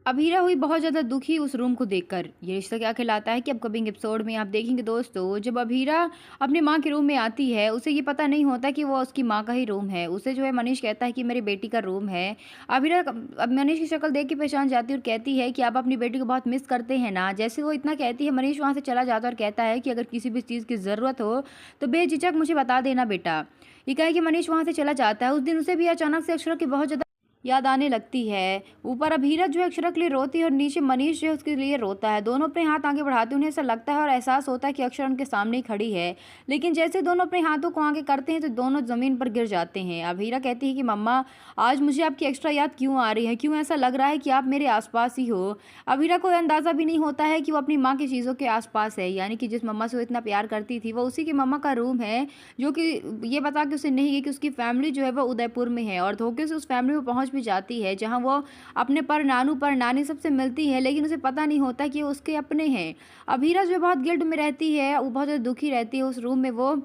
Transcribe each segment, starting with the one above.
अभीरा हुई बहुत ज़्यादा दुखी उस रूम को देखकर। ये रिश्ता क्या कहलाता है कि अब कमिंग एपिसोड में आप देखेंगे दोस्तों, जब अभीरा अपनी माँ के रूम में आती है, उसे ये पता नहीं होता कि वो उसकी माँ का ही रूम है। उसे जो है मनीष कहता है कि मेरी बेटी का रूम है। अभीरा अब मनीष की शक्ल देख के पहचान जाती है और कहती है कि आप अपनी बेटी को बहुत मिस करते हैं ना। जैसे वो इतना कहती है, मनीष वहाँ से चला जाता है और कहता है कि अगर किसी भी चीज़ की ज़रूरत हो तो बेझिझक मुझे बता देना बेटा। ये कहे कि मनीष वहाँ से चला जाता है। उस दिन उसे भी अचानक से अक्षरा की बहुत ज़्यादा याद आने लगती है। ऊपर अभीरा जो है अक्षरा के लिए रोती है और नीचे मनीष जो है उसके लिए रोता है। दोनों अपने हाथ आगे बढ़ाते उन्हें ऐसा लगता है और एहसास होता है कि अक्षरा उनके सामने ही खड़ी है। लेकिन जैसे दोनों अपने हाथों को आगे करते हैं तो दोनों ज़मीन पर गिर जाते हैं। अभीरा कहती है कि मम्मा, आज मुझे आपकी एक्स्ट्रा याद क्यों आ रही है? क्यों ऐसा लग रहा है कि आप मेरे आसपास ही हो? अभीरा को अंदाज़ा भी नहीं होता है कि वो अपनी माँ की चीज़ों के आसपास है, यानी कि जिस मम्मा से वो इतना प्यार करती थी वो उसी की मम्मा का रूम है। जो कि ये बता के उसे नहीं है कि उसकी फैमिली जो है वो उदयपुर में है, और धोखे से उस फैमिली में पहुंच भी जाती है जहां वो अपने पर नानू पर नानी सबसे मिलती है, लेकिन उसे पता नहीं होता कि वो उसके अपने हैं। अभीरा जो बहुत गिल्ट में रहती है, वो बहुत ज़्यादा दुखी रहती है। उस रूम में वो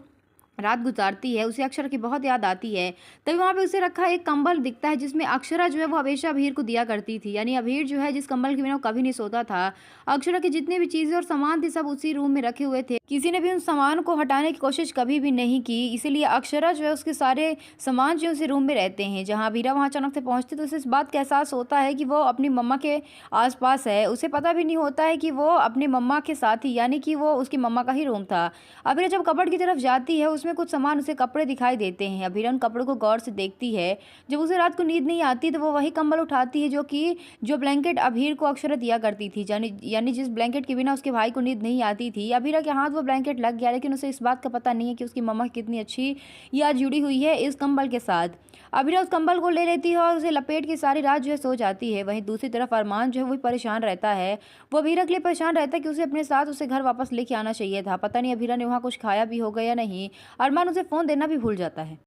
रात गुजारती है। उसे अक्षरा की बहुत याद आती है। तभी वहाँ पे उसे रखा एक कंबल दिखता है जिसमें अक्षरा जो है वो हमेशा अभीर को दिया करती थी, यानी अभीर जो है जिस कंबल के बिना वो कभी नहीं सोता था। अक्षरा की जितनी भी चीज़ें और सामान थे सब उसी रूम में रखे हुए थे। किसी ने भी उन सामान को हटाने की कोशिश कभी भी नहीं की, इसीलिए अक्षरा जो है उसके सारे सामान जो है उसी रूम में रहते हैं। जहाँ अभीरा वहाँ अचानक से पहुँचती तो उसे इस बात का एहसास होता है कि वो अपनी मम्मा के आसपास है। उसे पता भी नहीं होता है कि वो अपनी मम्मा के साथ ही, यानी कि वो उसकी मम्मा का ही रूम था। अभीरा जब कबर्ड की तरफ जाती है उसमें कुछ सामान उसे कपड़े दिखाई देते हैं। अभीरा उन कपड़ों को गौर से देखती है। जब उसे रात को नींद नहीं आती तो वो वही कंबल उठाती है जो ब्लैंकेट अभीर को अक्षरा दिया करती थी, यानी जिस ब्लैंकेट के बिना उसके भाई को नींद नहीं आती थी। अभीरा के हाथ वो ब्लैंकेट लग गया, लेकिन उसे इस बात का पता नहीं है कि उसकी मम्मा की कितनी अच्छी याद जुड़ी हुई है इस कंबल के साथ। अभीरा उस कंबल को ले लेती है और उसे लपेट के सारी रात जो है सो जाती है। वहीं दूसरी तरफ अरमान जो है वो परेशान रहता है। वो अभीरा के लिए परेशान रहता है कि उसे अपने साथ उसे घर वापस लेके आना चाहिए था। पता नहीं अभीरा ने वहाँ कुछ खाया भी होगा या नहीं। अरमान उसे फ़ोन देना भी भूल जाता है।